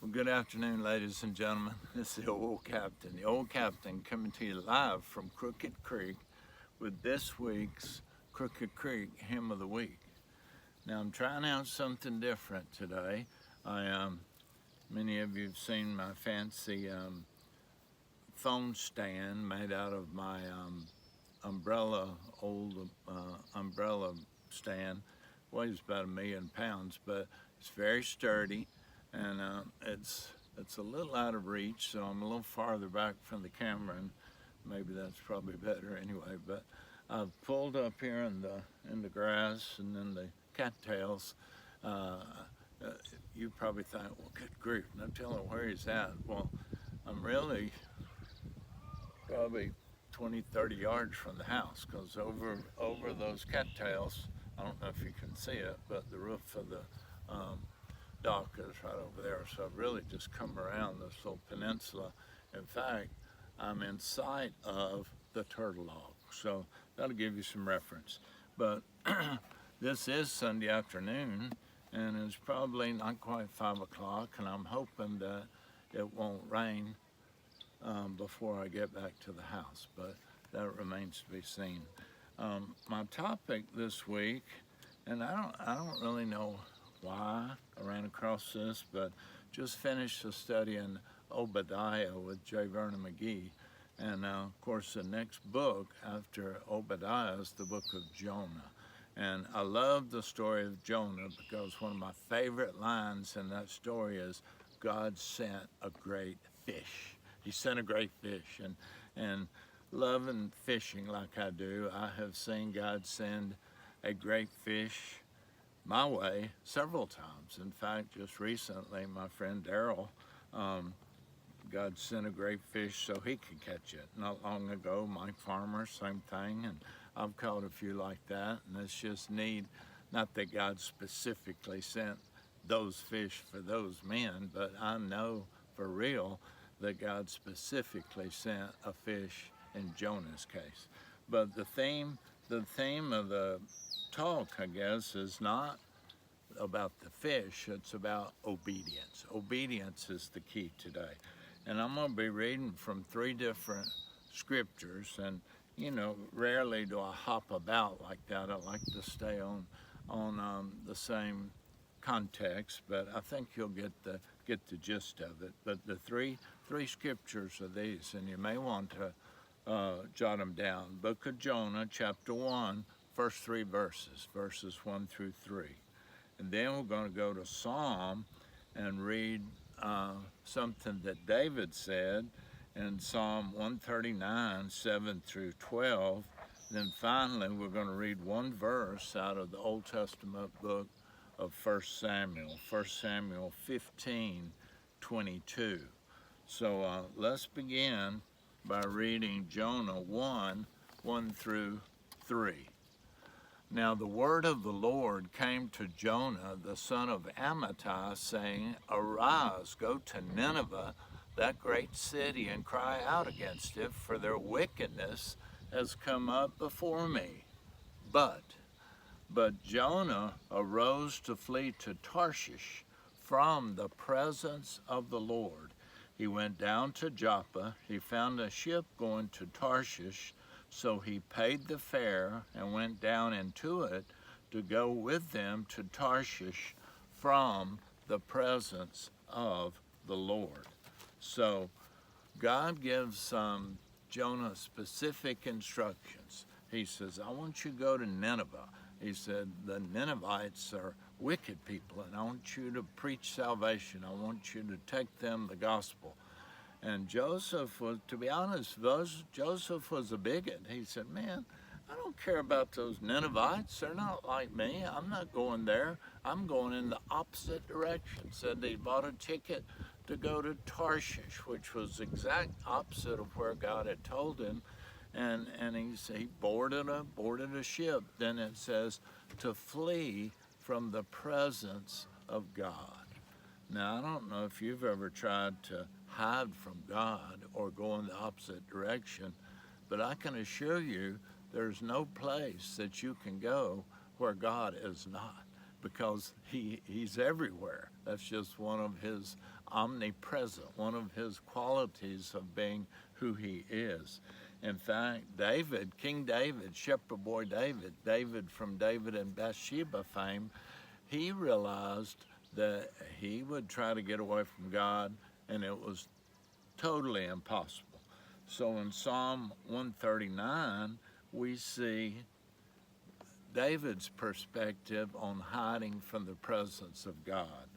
Well, good afternoon, ladies and gentlemen. This is the Old Captain. The Old Captain coming to you live from Crooked Creek with this week's Crooked Creek Hymn of the Week. Now, I'm trying out something different today. Many of you have seen my fancy phone stand made out of my old umbrella stand. Weighs about 1,000,000 pounds, but it's very sturdy, and it's a little out of reach, so I'm a little farther back from the camera, and maybe that's probably better anyway. But I've pulled up here in the grass and in the cattails. You probably think, well, good grief, no telling where he's at. Well, I'm really probably 20, 30 yards from the house, because over those cattails, I don't know if you can see it, but the roof of the dock is right over there. So I've really just come around this little peninsula. In fact, I'm in sight of the Turtle Log, so that'll give you some reference. But this is Sunday afternoon, and it's probably not quite 5 o'clock, and I'm hoping that it won't rain before I get back to the house, but that remains to be seen. My topic this week, and I don't really know why I ran across this, but just finished a study in Obadiah with J. Vernon McGee, and of course the next book after Obadiah is the book of Jonah. And I love the story of Jonah because one of my favorite lines in that story is, God sent a great fish. He sent a great fish, and loving fishing like I do, I have seen God send a great fish my way several times. In fact, just recently, my friend Daryl, God sent a great fish so he could catch it. Not long ago, Mike Farmer, same thing, and I've caught a few like that, and it's just neat. Not that God specifically sent those fish for those men, but I know for real that God specifically sent a fish in Jonah's case. But the theme of the talk, I guess, is not about the fish, it's about obedience. Obedience is the key today. And I'm going to be reading from 3 different scriptures, and rarely do I hop about like that. I like to stay on the same context, but I think you'll get the gist of it. But the three scriptures are these, and you may want to jot them down. Book of Jonah, chapter 1, first 3 verses 1 through 3. And then we're going to go to Psalm and read something that David said in Psalm 139, 7 through 12. Then finally, we're going to read one verse out of the Old Testament book of 1 Samuel 15, 22. So let's begin by reading Jonah 1, 1 through 3. Now the word of the Lord came to Jonah, the son of Amittai, saying, Arise, go to Nineveh, that great city, and cry out against it, for their wickedness has come up before me. But Jonah arose to flee to Tarshish from the presence of the Lord. He went down to Joppa. He found a ship going to Tarshish, so he paid the fare and went down into it to go with them to Tarshish from the presence of the Lord. So God gives Jonah specific instructions. He says, I want you to go to Nineveh. He said, the Ninevites are wicked people, and I want you to preach salvation. I want you to take them the gospel. And Joseph was, to be honest, Joseph was a bigot. He said, man, I don't care about those Ninevites. They're not like me. I'm not going there. I'm going in the opposite direction. Said he bought a ticket to go to Tarshish, which was the exact opposite of where God had told him. And he boarded a ship. Then it says to flee from the presence of God. Now, I don't know if you've ever tried to hide from God or go in the opposite direction, but I can assure you there's no place that you can go where God is not. because he's everywhere. That's just one of his omnipresent, one of his qualities of being who he is. In fact, David, King David, shepherd boy David, David from David and Bathsheba fame, he realized that he would try to get away from God, and it was totally impossible. So in Psalm 139, we see David's perspective on hiding from the presence of God.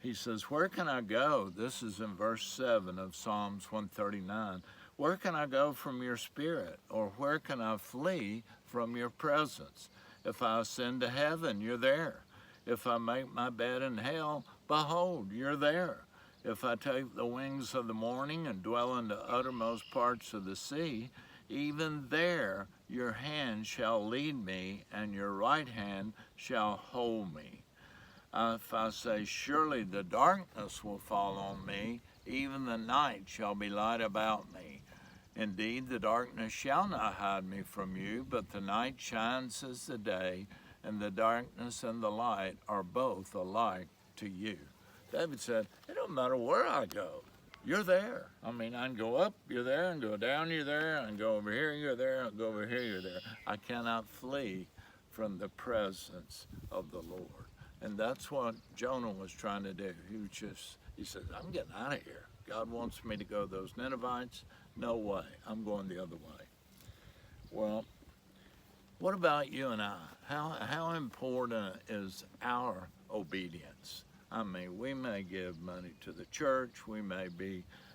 He says, where can I go? This is in verse 7 of Psalms 139. Where can I go from your spirit? Or where can I flee from your presence? If I ascend to heaven, you're there. If I make my bed in hell, behold, you're there. If I take the wings of the morning and dwell in the uttermost parts of the sea, even there your hand shall lead me, and your right hand shall hold me. If I say, surely the darkness will fall on me, even the night shall be light about me. Indeed, the darkness shall not hide me from you, but the night shines as the day, and the darkness and the light are both alike to you. David said, it don't matter where I go, you're there. I mean, I can go up, you're there, and go down, you're there, and go over here, you're there, and go over here, you're there. I cannot flee from the presence of the Lord. And that's what Jonah was trying to do. He said, I'm getting out of here. God wants me to go to those Ninevites. No way, I'm going the other way. Well, what about you and I? How important is our obedience? I mean, we may give money to the church, we may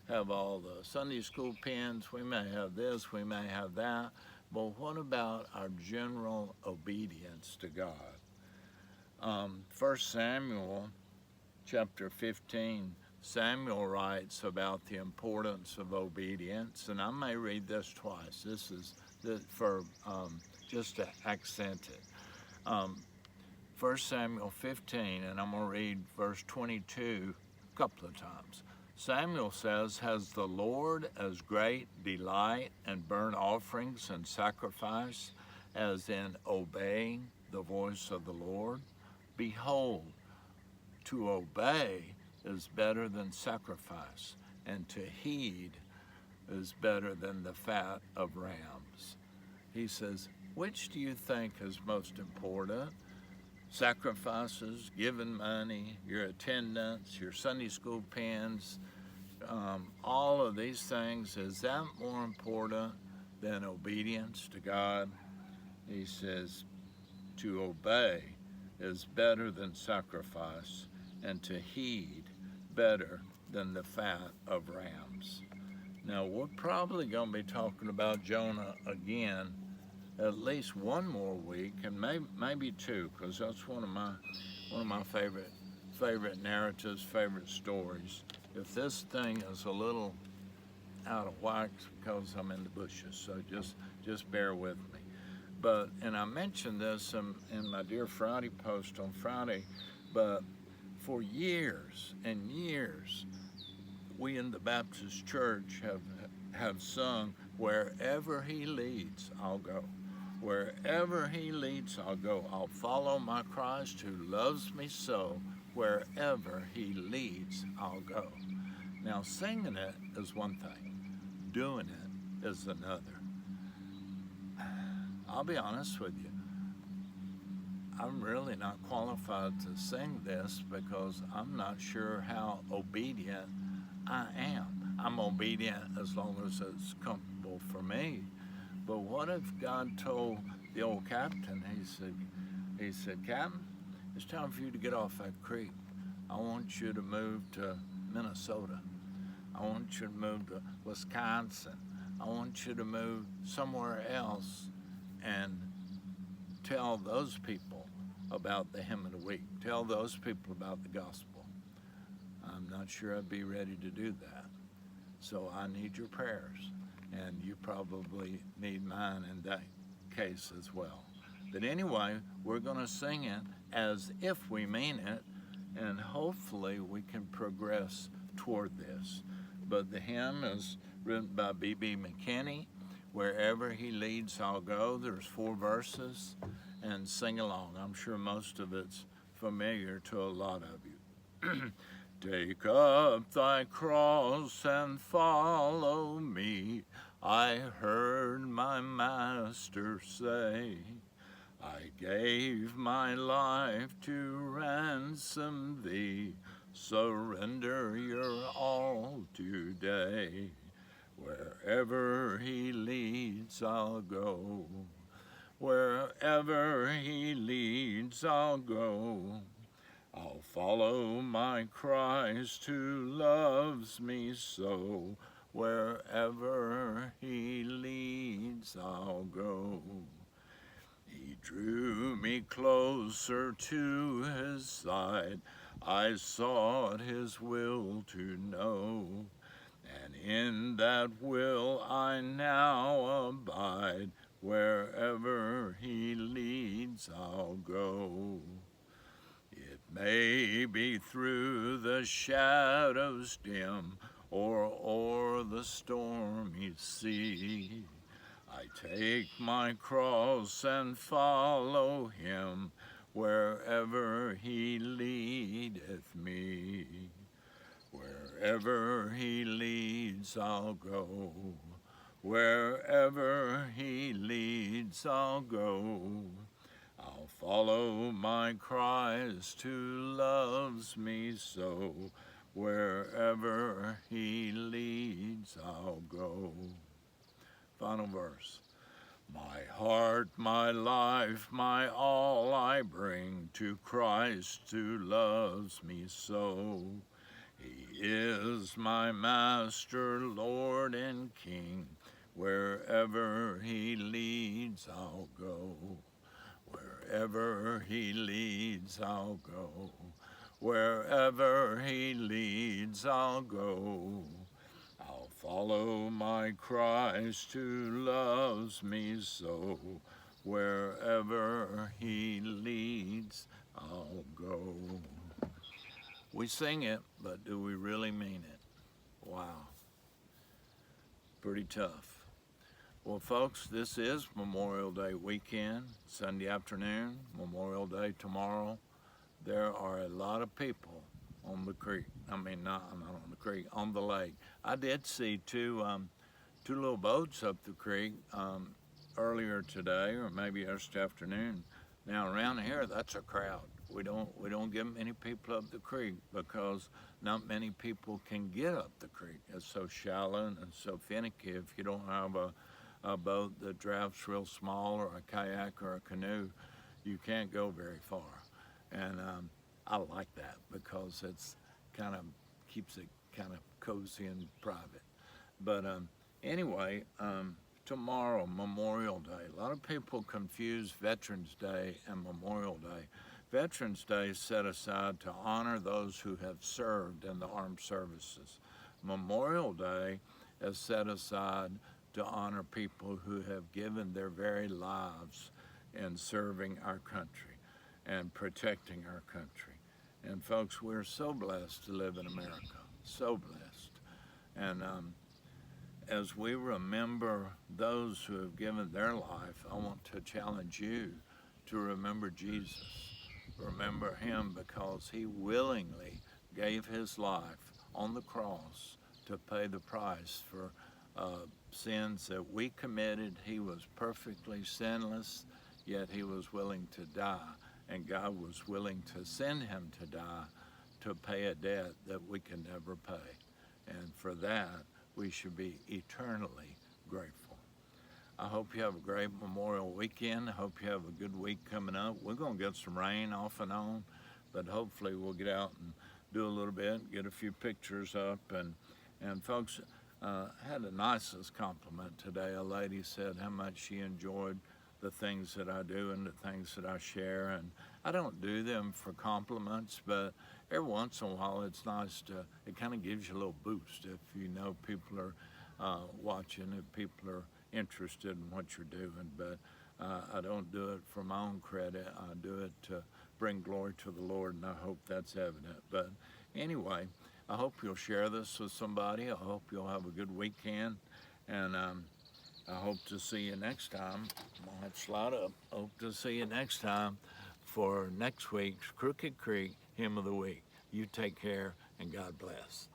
have all the Sunday school pins, we may have this, we may have that, but what about our general obedience to God? 1 Samuel chapter 15, Samuel writes about the importance of obedience, and I may read this twice. This is for just to accent it. 1 Samuel 15, and I'm going to read verse 22 a couple of times. Samuel says, has the Lord as great delight in burnt offerings and sacrifice as in obeying the voice of the Lord? Behold, to obey is better than sacrifice, and to heed is better than the fat of rams. He says, which do you think is most important? Sacrifices, giving money, your attendance, your Sunday school pins, all of these things, is that more important than obedience to God? He says, to obey is better than sacrifice, and to heed better than the fat of rams. Now, we're probably going to be talking about Jonah again at least one more week, and maybe two, because that's one of my favorite narratives, favorite stories. If this thing is a little out of whack, because I'm in the bushes, so just bear with me. But, and I mentioned this in my Dear Friday post on Friday, but for years and years, we in the Baptist Church have sung, wherever he leads, I'll go. Wherever he leads, I'll go. I'll follow my Christ who loves me so. Wherever he leads, I'll go. Now, singing it is one thing. Doing it is another. I'll be honest with you. I'm really not qualified to sing this because I'm not sure how obedient I am. I'm obedient as long as it's comfortable for me. But what if God told the old captain, he said, Captain, it's time for you to get off that creek. I want you to move to Minnesota. I want you to move to Wisconsin. I want you to move somewhere else and tell those people about the hymn of the week. Tell those people about the gospel. I'm not sure I'd be ready to do that. So I need your prayers, and you probably need mine in that case as well. But anyway, we're going to sing it as if we mean it, and hopefully we can progress toward this. But the hymn is written by B.B. McKinney. Wherever he leads, I'll go. There's 4 verses, and sing along. I'm sure most of it's familiar to a lot of you. Take up thy cross and follow me, I heard my master say. I gave my life to ransom thee, surrender your all today. Wherever he leads, I'll go. Wherever he leads, I'll go. I'll follow my Christ who loves me so. Wherever he leads, I'll go. He drew me closer to his side. I sought his will to know. And in that will I now abide. Wherever he leads, I'll go. It may be through the shadows dim, or o'er the stormy sea. I take my cross and follow him, wherever he leadeth me. Wherever he leads, I'll go. Wherever he leads, I'll go. I'll follow my Christ who loves me so. Wherever he leads, I'll go. Final verse. My heart, my life, my all I bring to Christ who loves me so. He is my Master, Lord, and King. Wherever he leads, I'll go. Wherever he leads, I'll go. Wherever he leads, I'll go. I'll follow my Christ who loves me so. Wherever he leads, I'll go. We sing it, but do we really mean it? Wow. Pretty tough. Well, folks, this is Memorial Day weekend, Sunday afternoon, Memorial Day tomorrow. There are a lot of people on the creek. I mean, not on the creek, on the lake. I did see two little boats up the creek earlier today, or maybe yesterday afternoon. Now around here, that's a crowd. We don't get many people up the creek because not many people can get up the creek. It's so shallow and so finicky. If you don't have a boat that drafts real small, or a kayak or a canoe, you can't go very far. And I like that because it's kind of keeps it kind of cozy and private. But anyway, tomorrow, Memorial Day. A lot of people confuse Veterans Day and Memorial Day. Veterans Day is set aside to honor those who have served in the armed services. Memorial Day is set aside to honor people who have given their very lives in serving our country and protecting our country. And folks, we're so blessed to live in America, so blessed. And as we remember those who have given their life, I want to challenge you to remember Jesus. Remember him because he willingly gave his life on the cross to pay the price for sins that we committed. He was perfectly sinless, yet he was willing to die. And God was willing to send him to die to pay a debt that we can never pay. And for that, we should be eternally grateful. I hope you have a great Memorial weekend. I hope you have a good week coming up. We're going to get some rain off and on, but hopefully we'll get out and do a little bit, get a few pictures up. And folks, had the nicest compliment today. A lady said how much she enjoyed the things that I do and the things that I share. And I don't do them for compliments, but every once in a while it's nice to, it kind of gives you a little boost if you know people are watching, if people are interested in what you're doing. But I don't do it for my own credit. I do it to bring glory to the Lord, and I hope that's evident. But anyway, I hope you'll share this with somebody. I hope you'll have a good weekend, and I hope to see you next time. I'm gonna slide up. Hope to see you next time for next week's Crooked Creek Hymn of the Week. You take care and God bless.